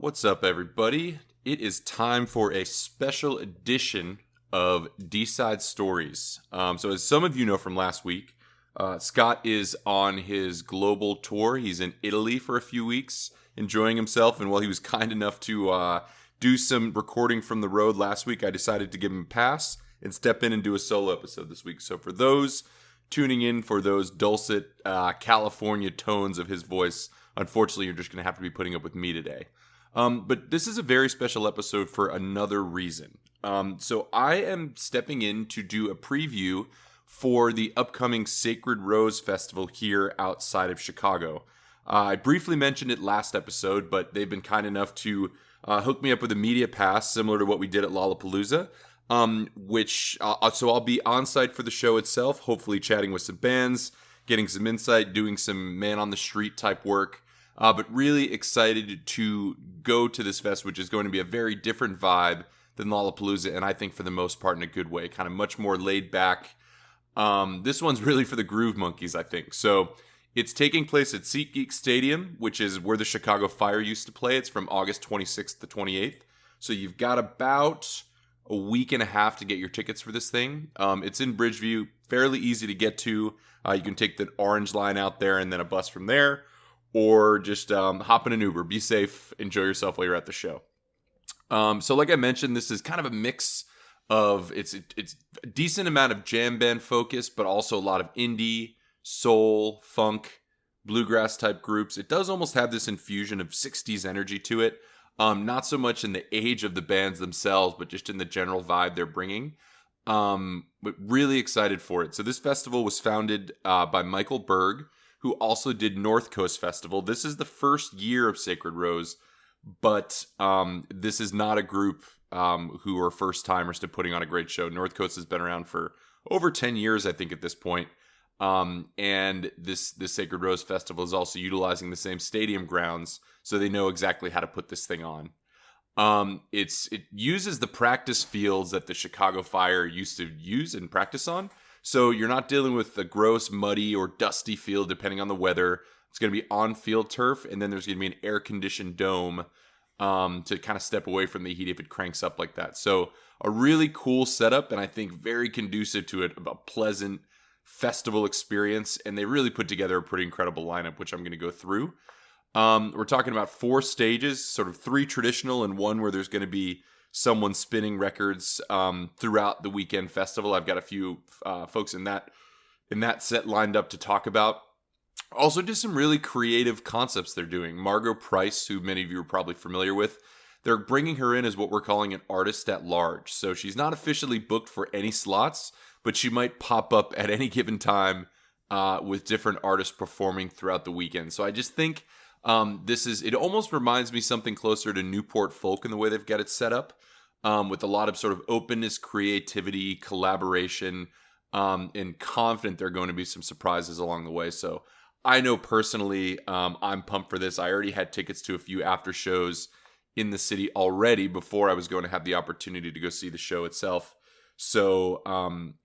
What's up, everybody? It is time for a special edition of D-Side Stories. So as some of you know from last week, Scott is on his global tour. He's in Italy for a few weeks, enjoying himself. And while he was kind enough to do some recording from the road last week, I decided to give him a pass and step in and do a solo episode this week. So for those tuning in for those dulcet California tones of his voice, unfortunately, you're just going to have to be putting up with me today. But this is a very special episode for another reason. So I am stepping in to do a preview for the upcoming Sacred Rose Festival here outside of Chicago. I briefly mentioned it last episode, but they've been kind enough to hook me up with a media pass similar to what we did at Lollapalooza. So I'll be on site for the show itself, hopefully chatting with some bands, getting some insight, doing some man on the street type work. But really excited to go to this fest, which is going to be a very different vibe than Lollapalooza, and I think for the most part in a good way, kind of much more laid back. This one's really for the groove monkeys, I think. So it's taking place at SeatGeek Stadium, which is where the Chicago Fire used to play. It's from August 26th to 28th. So you've got about a week and a half to get your tickets for this thing. It's in Bridgeview, fairly easy to get to. You can take the orange line out there and then a bus from there. Or just hop in an Uber. Be safe. Enjoy yourself while you're at the show. So like I mentioned, this is kind of a mix of, it's a decent amount of jam band focus, but also a lot of indie, soul, funk, bluegrass type groups. It does almost have this infusion of 60s energy to it. Not so much in the age of the bands themselves, but just in the general vibe they're bringing. But really excited for it. So this festival was founded by Michael Berg, who also did North Coast Festival. This is the first year of Sacred Rose, but this is not a group who are first-timers to putting on a great show. North Coast has been around for over 10 years, I think, at this point. And this Sacred Rose Festival is also utilizing the same stadium grounds, so they know exactly how to put this thing on. It uses the practice fields that the Chicago Fire used to use and practice on. So you're not dealing with the gross, muddy, or dusty field, depending on the weather. It's going to be on-field turf, and then there's going to be an air-conditioned dome to kind of step away from the heat if it cranks up like that. So a really cool setup, and I think very conducive to it, a pleasant festival experience, and they really put together a pretty incredible lineup, which I'm going to go through. We're talking about 4 stages, sort of 3 traditional and 1 where there's going to be someone spinning records throughout the weekend festival. I've got a few folks in that set lined up to talk about. Also, just some really creative concepts they're doing. Margot Price, who many of you are probably familiar with, they're bringing her in as what we're calling an artist at large. So she's not officially booked for any slots, but she might pop up at any given time with different artists performing throughout the weekend. So I just think it almost reminds me something closer to Newport Folk in the way they've got it set up, with a lot of sort of openness, creativity, collaboration, and confident there are going to be some surprises along the way. So I know personally, I'm pumped for this. I already had tickets to a few after shows in the city already before I was going to have the opportunity to go see the show itself. So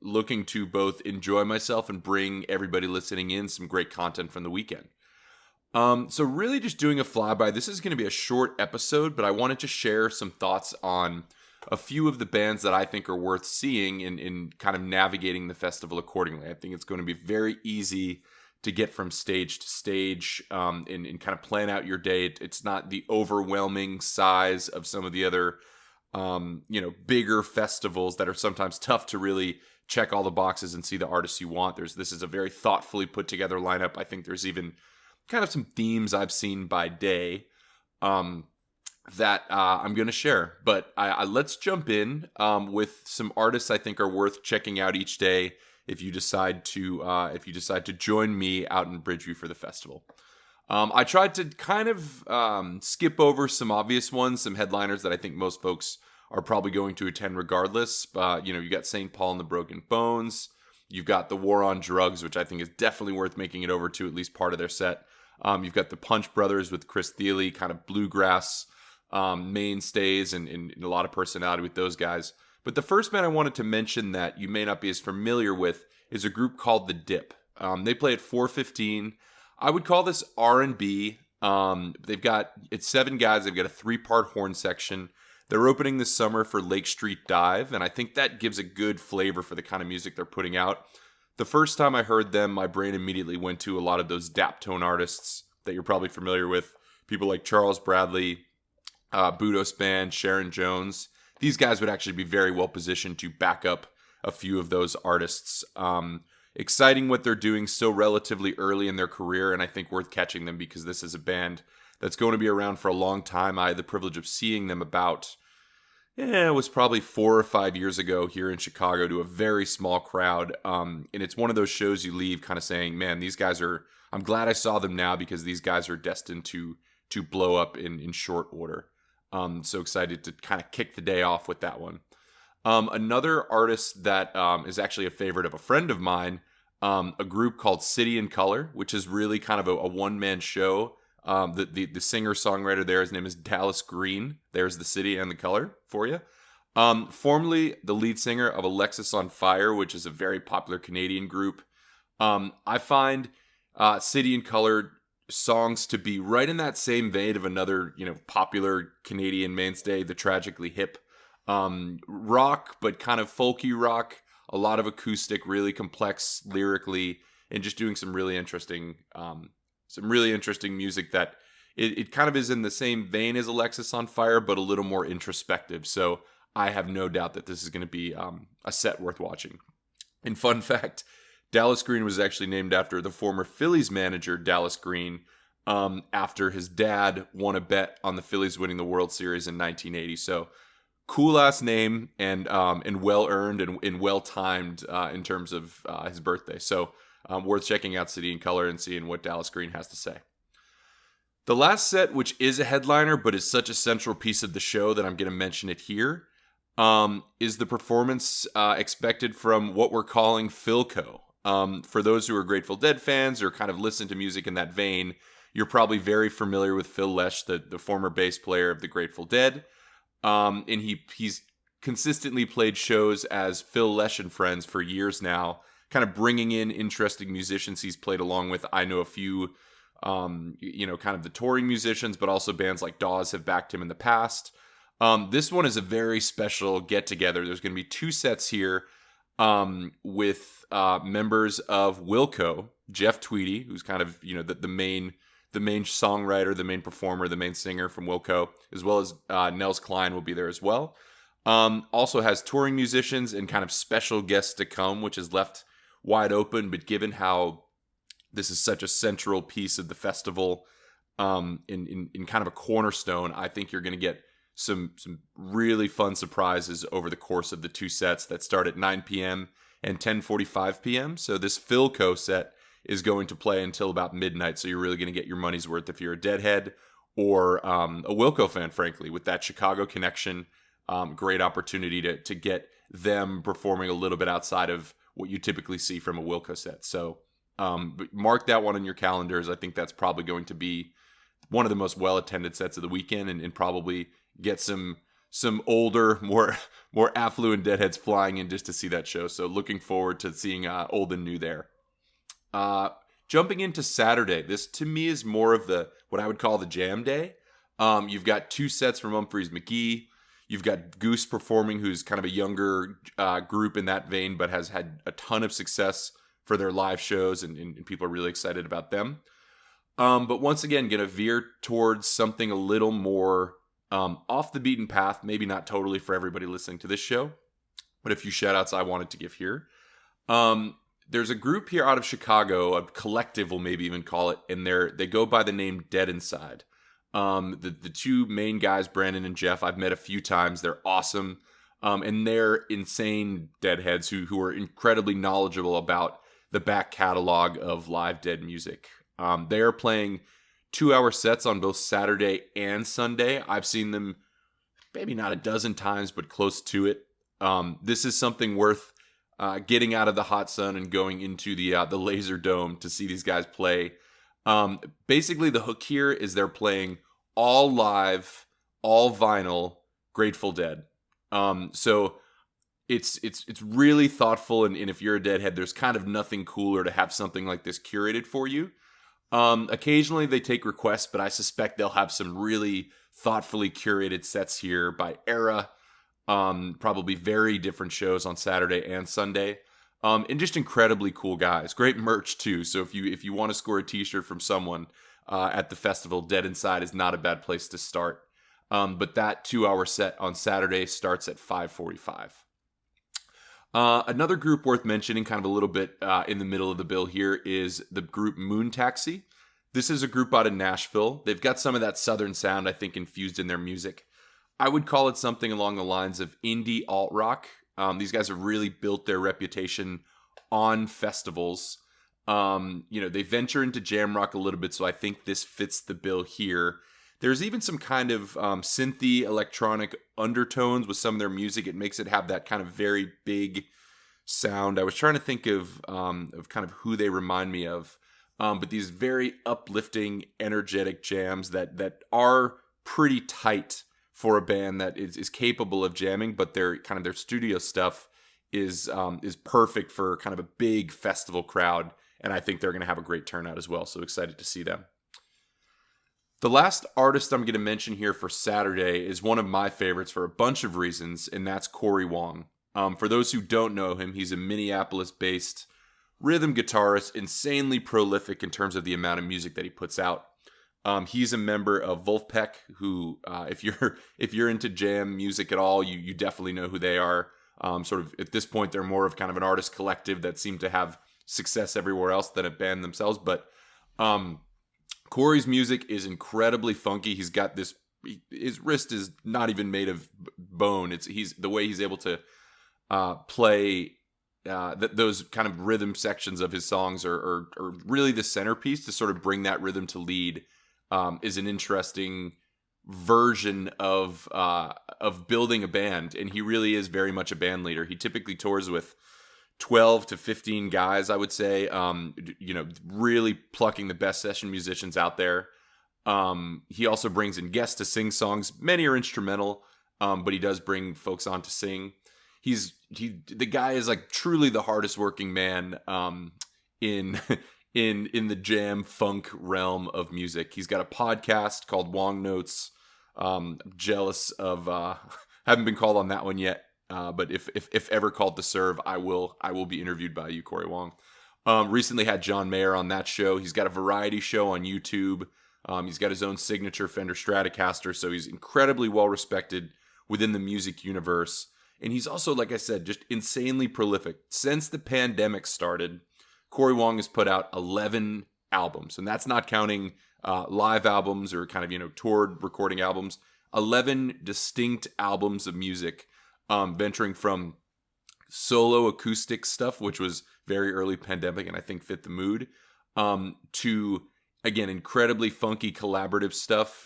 looking to both enjoy myself and bring everybody listening in some great content from the weekend. So really just doing a flyby. This is going to be a short episode, but I wanted to share some thoughts on a few of the bands that I think are worth seeing in kind of navigating the festival accordingly. I think it's going to be very easy to get from stage to stage and kind of plan out your day. It's not the overwhelming size of some of the other bigger festivals that are sometimes tough to really check all the boxes and see the artists you want. This is a very thoughtfully put together lineup. I think there's even kind of some themes I've seen by day that I'm going to share. But let's jump in with some artists I think are worth checking out each day if you decide to join me out in Bridgeview for the festival. I tried to kind of skip over some obvious ones, some headliners that I think most folks are probably going to attend regardless. You got St. Paul and the Broken Bones. You've got the War on Drugs, which I think is definitely worth making it over to at least part of their set. You've got the Punch Brothers with Chris Thiele, kind of bluegrass mainstays and a lot of personality with those guys. But the first band I wanted to mention that you may not be as familiar with is a group called The Dip. They play at 4:15. I would call this R&B, It's 7 guys. They've got a 3-part horn section. They're opening this summer for Lake Street Dive, and I think that gives a good flavor for the kind of music they're putting out. The first time I heard them, my brain immediately went to a lot of those daptone artists that you're probably familiar with. People like Charles Bradley, Budo Span, Sharon Jones. These guys would actually be very well positioned to back up a few of those artists. Exciting what they're doing, still relatively early in their career, and I think worth catching them because this is a band that's going to be around for a long time. I had the privilege of seeing them it was probably 4 or 5 years ago here in Chicago to a very small crowd. And it's one of those shows you leave kind of saying, man, I'm glad I saw them now because these guys are destined to blow up in short order. So excited to kind of kick the day off with that one. Another artist that is actually a favorite of a friend of mine, a group called City and Color, which is really kind of a one-man show. The singer-songwriter there, his name is Dallas Green. There's the city and the color for you. Formerly the lead singer of Alexis on Fire, which is a very popular Canadian group. I find City and Color songs to be right in that same vein of another, popular Canadian mainstay, the Tragically Hip. Rock, but kind of folky rock, a lot of acoustic, really complex lyrically, and just doing some really interesting music that it kind of is in the same vein as Alexis on Fire, but a little more introspective. So I have no doubt that this is going to be a set worth watching. And fun fact, Dallas Green was actually named after the former Phillies manager, Dallas Green, after his dad won a bet on the Phillies winning the World Series in 1980. So cool ass name and well earned and well timed in terms of his birthday. So worth checking out City and Color and seeing what Dallas Green has to say. The last set, which is a headliner but is such a central piece of the show that I'm going to mention it here, is the performance expected from what we're calling Philco. For those who are Grateful Dead fans or kind of listen to music in that vein, you're probably very familiar with Phil Lesh, the former bass player of the Grateful Dead. And he's consistently played shows as Phil Lesh and Friends for years now, kind of bringing in interesting musicians he's played along with. I know a few, kind of the touring musicians, but also bands like Dawes have backed him in the past. This one is a very special get-together. There's going to be 2 sets here with members of Wilco, Jeff Tweedy, who's kind of, the main songwriter, the main performer, the main singer from Wilco, as well as Nels Klein will be there as well. Also has touring musicians and kind of special guests to come, which is left wide open. But given how this is such a central piece of the festival, in kind of a cornerstone, I think you're going to get some really fun surprises over the course of the 2 sets that start at 9 p.m. and 10:45 p.m. So this Philco set is going to play until about midnight. So you're really going to get your money's worth if you're a Deadhead or a Wilco fan, frankly, with that Chicago connection. Great opportunity to get them performing a little bit outside of what you typically see from a Wilco set. So mark that one on your calendars. I think that's probably going to be one of the most well-attended sets of the weekend and probably get some older, more affluent Deadheads flying in just to see that show. So looking forward to seeing old and new there. Jumping into Saturday, this to me is more of what I would call the jam day. You've got 2 sets from Humphreys McGee. You've got Goose performing, who's kind of a younger group in that vein, but has had a ton of success for their live shows, and people are really excited about them. But once again, going to veer towards something a little more off the beaten path, maybe not totally for everybody listening to this show, but a few shout-outs I wanted to give here. There's a group here out of Chicago, a collective we'll maybe even call it, and they go by the name Dead Inside. The 2 main guys, Brandon and Jeff, I've met a few times. They're awesome. And they're insane Deadheads who are incredibly knowledgeable about the back catalog of live Dead music. They are playing 2-hour sets on both Saturday and Sunday. I've seen them maybe not a dozen times, but close to it. This is something worth getting out of the hot sun and going into the Laser Dome to see these guys play. Basically, the hook here is they're playing all live, all vinyl Grateful Dead. So it's really thoughtful, and if you're a Deadhead, there's kind of nothing cooler to have something like this curated for you. Occasionally they take requests, but I suspect they'll have some really thoughtfully curated sets here by era. Probably very different shows on Saturday and Sunday. And just incredibly cool guys. Great merch too. So if you want to score a t-shirt from someone at the festival, Dead Inside is not a bad place to start. But that 2-hour set on Saturday starts at 5:45. Another group worth mentioning, kind of a little bit in the middle of the bill here, is the group Moon Taxi. This is a group out of Nashville. They've got some of that southern sound, I think, infused in their music. I would call it something along the lines of indie alt rock. These guys have really built their reputation on festivals. They venture into jam rock a little bit, so I think this fits the bill here. There's even some kind of synthy electronic undertones with some of their music. It makes it have that kind of very big sound. I was trying to think of kind of who they remind me of, but these very uplifting, energetic jams that are pretty tight for a band that is capable of jamming, but their studio stuff is perfect for kind of a big festival crowd, and I think they're going to have a great turnout as well. So excited to see them. The last artist I'm going to mention here for Saturday is one of my favorites for a bunch of reasons, and that's Corey Wong. For those who don't know him, he's a Minneapolis-based rhythm guitarist, insanely prolific in terms of the amount of music that he puts out. He's a member of Wolfpack, who, if you're into jam music at all, you definitely know who they are. Sort of at this point, they're more of kind of an artist collective that seem to have success everywhere else than a band themselves. But Corey's music is incredibly funky. He's got this. His wrist is not even made of bone. He's the way he's able to play those kind of rhythm sections of his songs are really the centerpiece to sort of bring that rhythm to lead. Is an interesting version of building a band, and he really is very much a band leader. He typically tours with 12 to 15 guys, I would say. Really plucking the best session musicians out there. He also brings in guests to sing songs. Many are instrumental, but he does bring folks on to sing. The guy is like truly the hardest working man in the jam funk realm of music. He's got a podcast called Wong Notes. Jealous of haven't been called on that one yet. But if ever called to serve, I will be interviewed by you, Corey Wong. Recently had John Mayer on that show. He's got a variety show on YouTube. He's got his own signature Fender Stratocaster, so he's incredibly well respected within the music universe. And he's also, like I said, just insanely prolific. Since the pandemic started, Corey Wong has put out 11 albums, and that's not counting live albums or kind of, toured recording albums. 11 distinct albums of music, venturing from solo acoustic stuff, which was very early pandemic and I think fit the mood, to, again, incredibly funky collaborative stuff.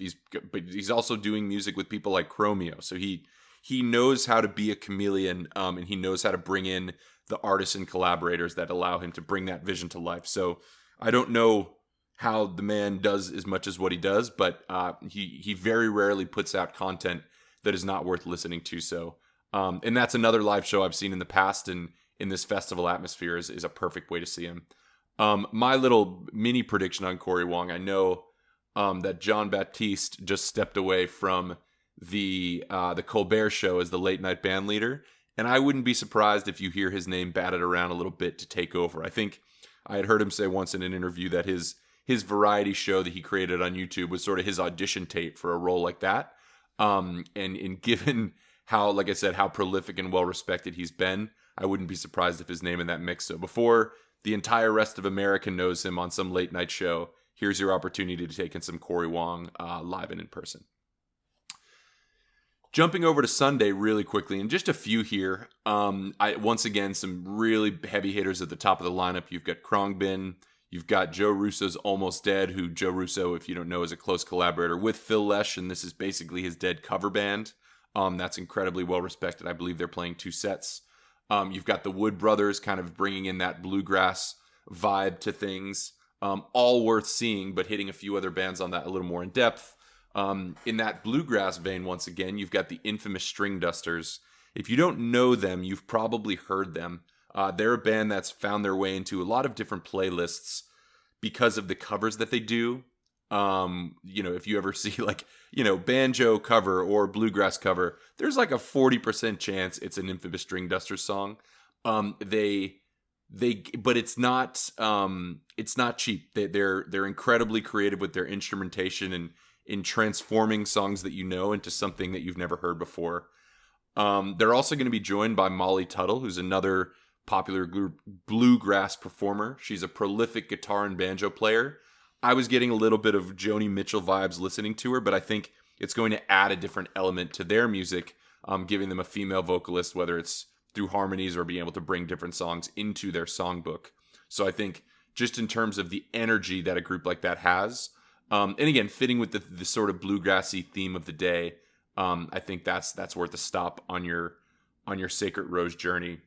But he's also doing music with people like Chromeo. So he knows how to be a chameleon, and he knows how to bring in the artists and collaborators that allow him to bring that vision to life. So I don't know how the man does as much as what he does, but he very rarely puts out content that is not worth listening to. So, and that's another live show I've seen in the past, and in this festival atmosphere is a perfect way to see him. My little mini prediction on Corey Wong, I know that John Baptiste just stepped away from the Colbert Show as the late night band leader, and I wouldn't be surprised if you hear his name batted around a little bit to take over. I think I had heard him say once in an interview that his variety show that he created on YouTube was sort of his audition tape for a role like that. And given how, like I said, how prolific and well respected he's been, I wouldn't be surprised if his name in that mix. So before the entire rest of America knows him on some late night show, here's your opportunity to take in some Corey Wong live and in person. Jumping over to Sunday really quickly, and just a few here. Once again, some really heavy hitters at the top of the lineup. You've got Khruangbin. You've got Joe Russo's Almost Dead, who Joe Russo, if you don't know, is a close collaborator with Phil Lesh, and this is basically his Dead cover band. That's incredibly well respected. I believe they're playing 2 sets. You've got the Wood Brothers kind of bringing in that bluegrass vibe to things. All worth seeing, but hitting a few other bands on that a little more in depth. In that bluegrass vein, once again, you've got the infamous String Dusters. If you don't know them, you've probably heard them. They're a band that's found their way into a lot of different playlists because of the covers that they do. If you ever see like, banjo cover or bluegrass cover, there's like a 40% chance it's an Infamous String Duster song. But it's not cheap. They're incredibly creative with their instrumentation and in transforming songs that into something that you've never heard before. They're also going to be joined by Molly Tuttle, who's another popular bluegrass performer. She's a prolific guitar and banjo player. I was getting a little bit of Joni Mitchell vibes listening to her, but I think it's going to add a different element to their music, giving them a female vocalist, whether it's through harmonies or being able to bring different songs into their songbook. So I think just in terms of the energy that a group like that has, and again, fitting with the sort of bluegrassy theme of the day, I think that's worth a stop on your Sacred Rose journey.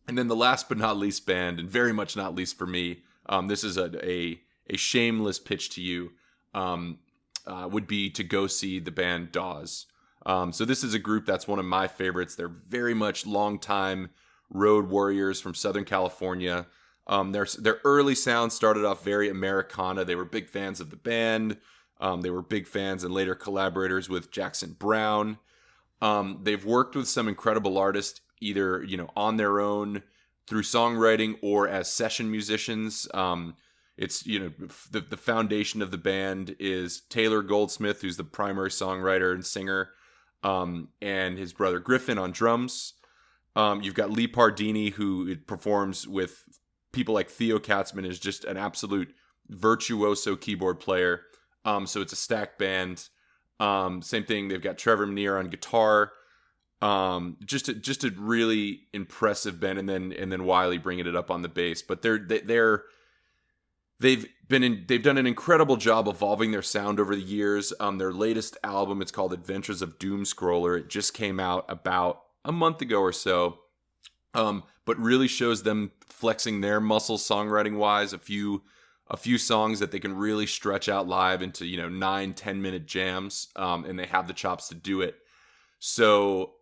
And then the last but not least band, and very much not least for me, this is a shameless pitch to you, would be to go see the band Dawes. So this is a group that's one of my favorites. They're very much longtime road warriors from Southern California. Their early sound started off very Americana. They were big fans of the band. They were big fans and later collaborators with Jackson Browne. They've worked with some incredible artists, either on their own through songwriting or as session musicians. It's the foundation of the band is Taylor Goldsmith, who's the primary songwriter and singer, and his brother Griffin on drums. You've got Lee Pardini, who performs with people like Theo Katzman, is just an absolute virtuoso keyboard player. So it's a stacked band. Same thing. They've got Trevor Menear on guitar. Just a really impressive band, and then Wiley bringing it up on the bass. But they've done an incredible job evolving their sound over the years. Their latest album, it's called Adventures of Doomscroller. It just came out about a month ago or so. But really shows them flexing their muscles songwriting wise. A few songs that they can really stretch out live into 9-10 minute jams, and they have the chops to do it. So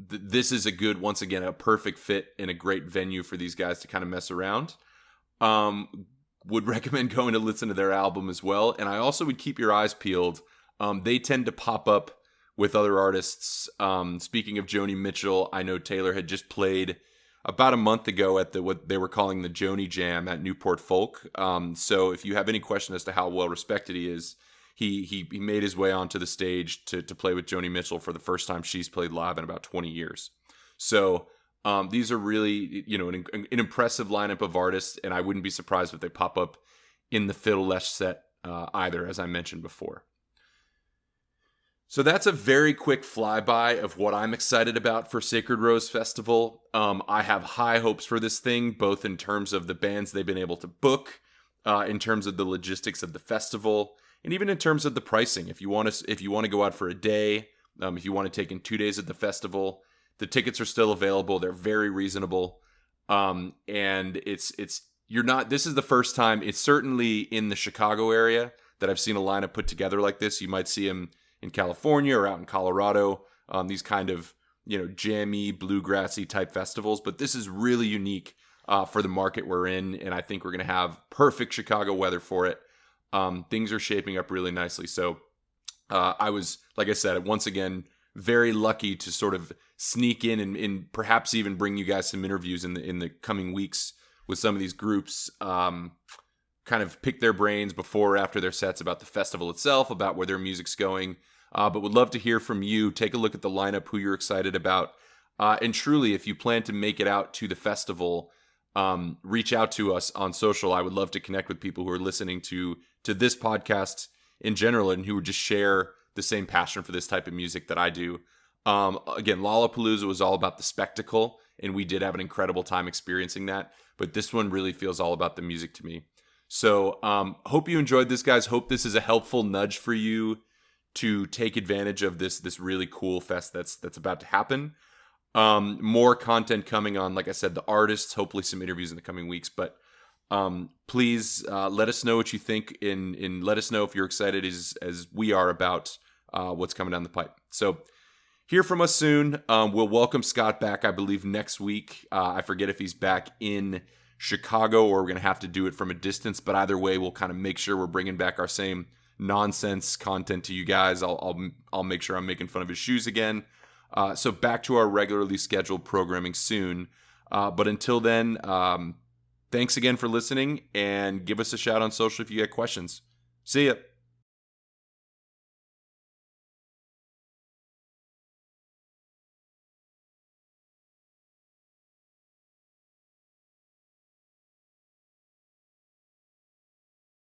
this is once again a perfect fit and a great venue for these guys to kind of mess around. Would recommend going to listen to their album as well. And I also would keep your eyes peeled. They tend to pop up with other artists. Speaking of Joni Mitchell, I know Taylor had just played about a month ago at what they were calling the Joni Jam at Newport Folk. So if you have any question as to how well respected he is, he made his way onto the stage to play with Joni Mitchell for the first time she's played live in about 20 years. So these are really, an impressive lineup of artists, and I wouldn't be surprised if they pop up in the Fiddle Lesh set either, as I mentioned before. So that's a very quick flyby of what I'm excited about for Sacred Rose Festival. I have high hopes for this thing, both in terms of the bands they've been able to book, in terms of the logistics of the festival, and even in terms of the pricing. If you want to go out for a day, if you want to take in 2 days at the festival, the tickets are still available. They're very reasonable, and this is the first time. It's certainly in the Chicago area that I've seen a lineup put together like this. You might see them in California or out in Colorado, these kind of jammy bluegrassy type festivals, but this is really unique for the market we're in, and I think we're going to have perfect Chicago weather for it. Things are shaping up really nicely. So I was, like I said, once again very lucky to sort of sneak in and perhaps even bring you guys some interviews in the coming weeks with some of these groups. Kind of pick their brains before or after their sets about the festival itself, about where their music's going. But would love to hear from you. Take a look at the lineup, who you're excited about. And truly, if you plan to make it out to the festival, reach out to us on social. I would love to connect with people who are listening to this podcast in general and who would just share the same passion for this type of music that I do. Again, Lollapalooza was all about the spectacle, and we did have an incredible time experiencing that. But this one really feels all about the music to me. So hope you enjoyed this, guys. Hope this is a helpful nudge for you to take advantage of this really cool fest that's about to happen. More content coming on, like I said, the artists, hopefully some interviews in the coming weeks. But please let us know what you think and let us know if you're excited as we are about what's coming down the pipe. So hear from us soon. We'll welcome Scott back, I believe, next week. I forget if he's back in Chicago, or we're going to have to do it from a distance. But either way, we'll kind of make sure we're bringing back our same nonsense content to you guys. I'll make sure I'm making fun of his shoes again. So back to our regularly scheduled programming soon. But until then, thanks again for listening, and give us a shout on social if you got questions. See ya.